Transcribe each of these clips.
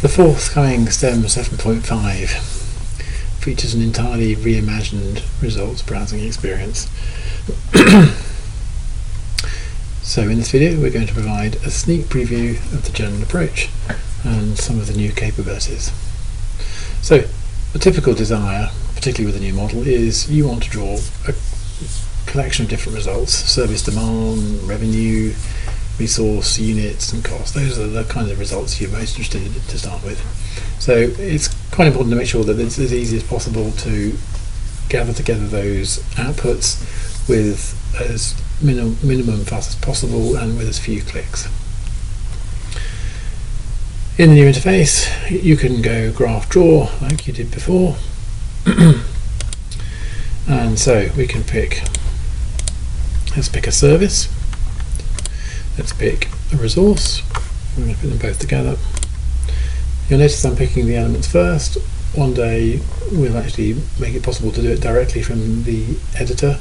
The forthcoming STEM 7.5 features an entirely reimagined results browsing experience. So in this video we're going to provide a sneak preview of the general approach and some of the new capabilities. So a typical desire, particularly with a new model, is you want to draw a collection of different results: service demand, revenue, resource, units and cost. Those are the kind of results you're most interested in to start with. So it's quite important to make sure that it's as easy as possible to gather together those outputs with as minimum fuss as possible and with as few clicks. In the new interface you can go graph draw like you did before and so we can let's pick a service, let's pick a resource. I'm going to put them both together. You'll notice I'm picking the elements first. One day we'll actually make it possible to do it directly from the editor.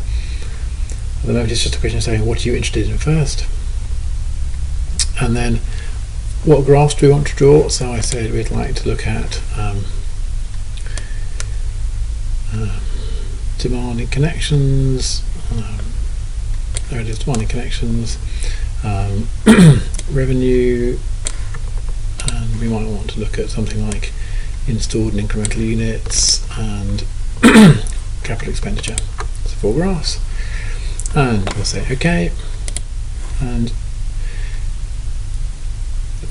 At the moment it's just a question of saying what are you interested in first, and then what graphs do we want to draw. So I said we'd like to look at demanding connections, there it is, demanding connections, revenue, and we might want to look at something like installed and incremental units and capital expenditure. So 4 graphs, and we'll say OK. And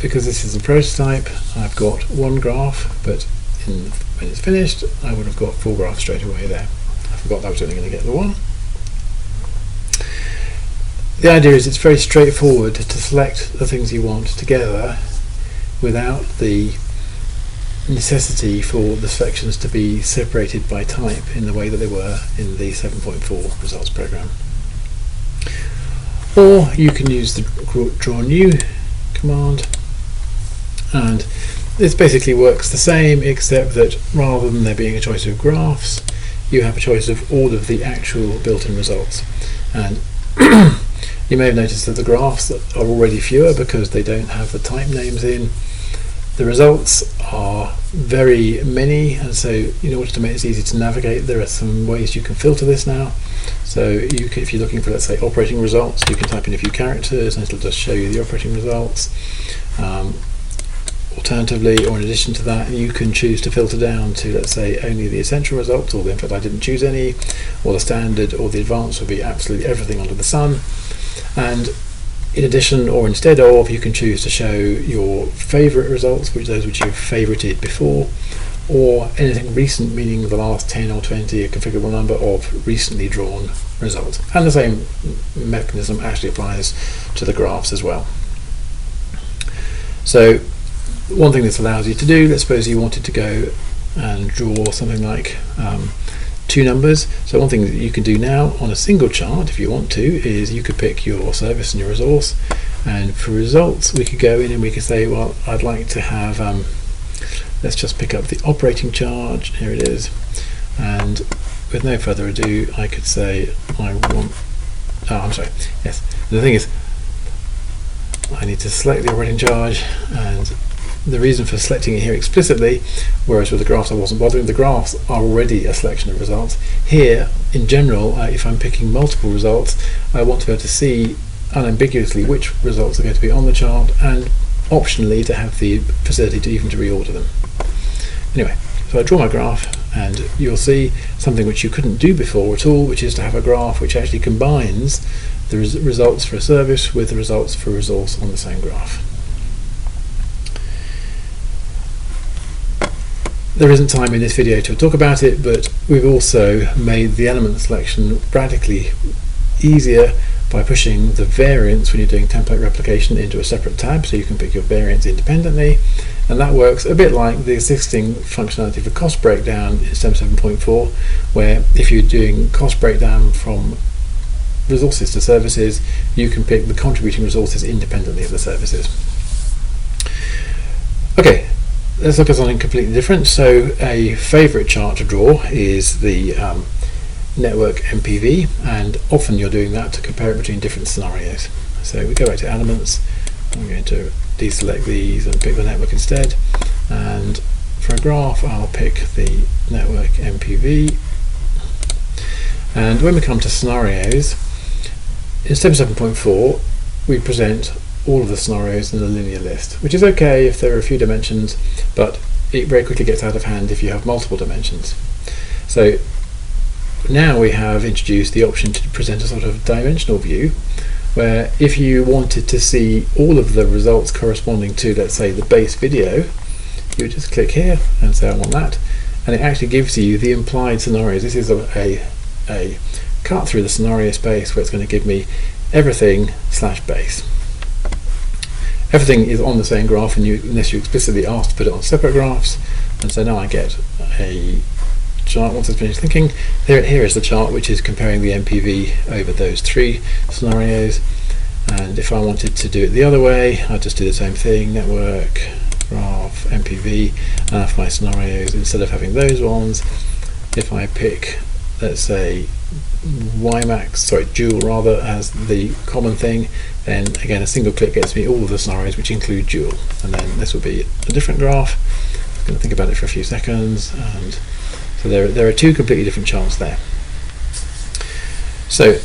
because this is a prototype, I've got 1 graph, but when it's finished I would have got 4 graphs straight away there. I forgot that I was only going to get the 1. The idea is it's very straightforward to select the things you want together without the necessity for the selections to be separated by type in the way that they were in the 7.4 results program. Or you can use the draw new command, and this basically works the same, except that rather than there being a choice of graphs, you have a choice of all of the actual built-in results. And you may have noticed that the graphs are already fewer because they don't have the type names in. The results are very many, and so in order to make this easy to navigate, there are some ways you can filter this now. So if you're looking for, let's say, operating results, you can type in a few characters and it'll just show you the operating results. Alternatively, or in addition to that, you can choose to filter down to, let's say, only the essential results, or in fact I didn't choose any, or the standard or the advanced would be absolutely everything under the sun. And in addition, or instead of, you can choose to show your favourite results, those which you've favourited before, or anything recent, meaning the last 10 or 20, a configurable number of recently drawn results. And the same mechanism actually applies to the graphs as well. So one thing this allows you to do, let's suppose you wanted to go and draw something like 2 numbers. So one thing that you can do now on a single chart, if you want to, is you could pick your service and your resource, and for results we could go in and we could say, well, I'd like to have, let's just pick up the operating charge, here it is, and with no further ado I could say the thing is I need to select the operating charge, and the reason for selecting it here explicitly, whereas with the graphs I wasn't bothering, the graphs are already a selection of results. Here, in general, if I'm picking multiple results, I want to be able to see unambiguously which results are going to be on the chart, and optionally to have the facility to even to reorder them. Anyway, so I draw my graph, and you'll see something which you couldn't do before at all, which is to have a graph which actually combines the results for a service with the results for a resource on the same graph. There isn't time in this video to talk about it, but we've also made the element selection radically easier by pushing the variants when you're doing template replication into a separate tab, so you can pick your variants independently, and that works a bit like the existing functionality for cost breakdown in STEM 7.4, where if you're doing cost breakdown from resources to services, you can pick the contributing resources independently of the services. Okay, let's look at something completely different. So a favourite chart to draw is the network MPV, and often you're doing that to compare it between different scenarios. So we go back to elements, I'm going to deselect these and pick the network instead, and for a graph I'll pick the network MPV. And when we come to scenarios, in step 7.4 we present all of the scenarios in a linear list, which is okay if there are a few dimensions, but it very quickly gets out of hand if you have multiple dimensions. So now we have introduced the option to present a sort of dimensional view, where if you wanted to see all of the results corresponding to, let's say, the base video, you would just click here and say I want that, and it actually gives you the implied scenarios. This is a cut through the scenario space where it's going to give me everything / base. Everything is on the same graph, and unless you explicitly ask to put it on separate graphs. And so now I get a chart. Once it's finished thinking, here is the chart which is comparing the MPV over those 3 scenarios. And if I wanted to do it the other way, I'd just do the same thing: network, graph, MPV, and have my scenarios. Instead of having those ones, if I pick, let's say, dual rather, as the common thing, then again a single click gets me all of the scenarios which include dual. And then this will be a different graph. I'm going to think about it for a few seconds, and so there are 2 completely different charts there. So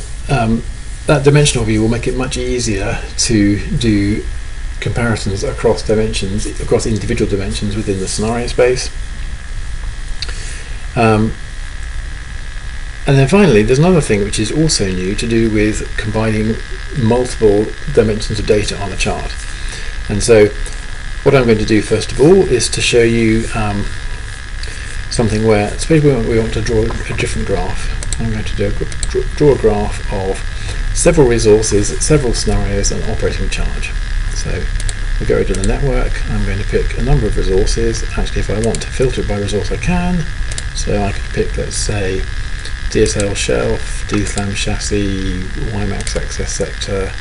that dimensional view will make it much easier to do comparisons across dimensions, across individual dimensions within the scenario space. And then finally, there's another thing which is also new to do with combining multiple dimensions of data on a chart. And so what I'm going to do first of all is to show you something where, especially when we want to draw a different graph. I'm going to draw a graph of several resources, several scenarios, and operating charge. So we go to the network. I'm going to pick a number of resources. Actually, if I want to filter it by resource, I can. So I could pick, let's say, DSL shelf, DSLAM chassis, WiMAX access sector,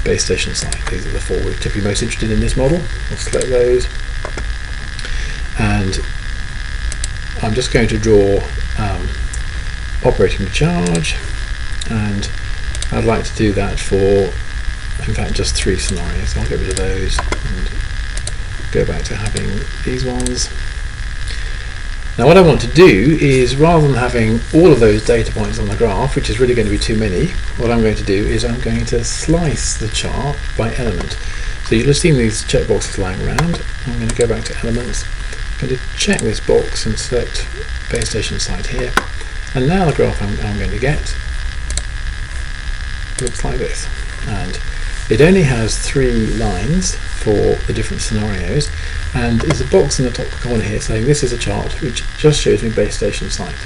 base station site. These are the 4 we're typically most interested in this model. I'll select those, and I'm just going to draw operating charge, and I'd like to do that for, in fact, just 3 scenarios. I'll get rid of those and go back to having these ones. Now what I want to do is, rather than having all of those data points on the graph, which is really going to be too many, what I'm going to do is I'm going to slice the chart by element. So you'll have seen these checkboxes lying around. I'm going to go back to elements, I'm going to check this box and select base station site here, and now the graph I'm going to get looks like this. And it only has 3 lines for the different scenarios, and there's a box in the top corner here saying this is a chart which just shows me base station site.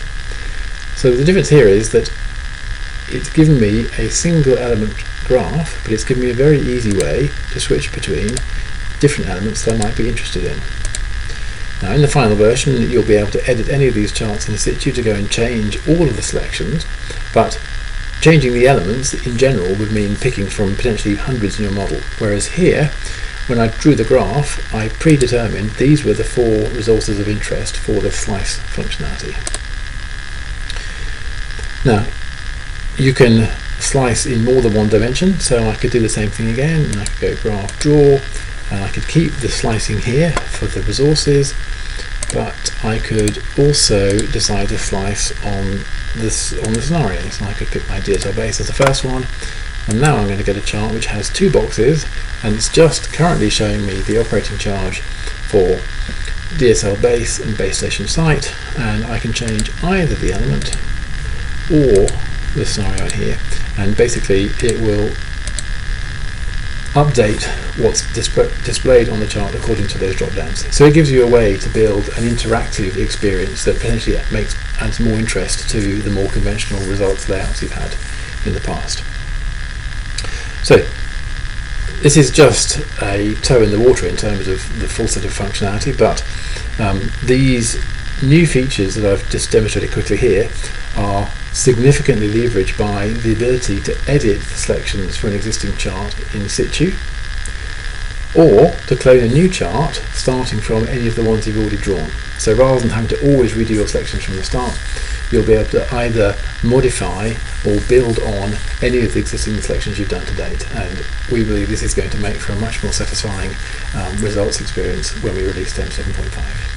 So the difference here is that it's given me a single element graph, but it's given me a very easy way to switch between different elements that I might be interested in. Now in the final version you'll be able to edit any of these charts in situ to go and change all of the selections, but changing the elements in general would mean picking from potentially hundreds in your model, whereas here, when I drew the graph, I predetermined these were the 4 resources of interest for the slice functionality. Now, you can slice in more than one dimension, so I could do the same thing again, and I could go graph draw, and I could keep the slicing here for the resources, but I could also decide to slice on the scenarios. So I could pick my DSL base as the first one, and now I'm going to get a chart which has 2 boxes, and it's just currently showing me the operating charge for DSL base and base station site, and I can change either the element or the scenario here, and basically it will update what's displayed on the chart according to those drop downs. So it gives you a way to build an interactive experience that potentially adds more interest to the more conventional results layouts you've had in the past. So this is just a toe in the water in terms of the full set of functionality, but these new features that I've just demonstrated quickly here are significantly leveraged by the ability to edit the selections for an existing chart in situ, or to clone a new chart starting from any of the ones you've already drawn. So rather than having to always redo your selections from the start, you'll be able to either modify or build on any of the existing selections you've done to date, and we believe this is going to make for a much more satisfying results experience when we release Stem 7.5.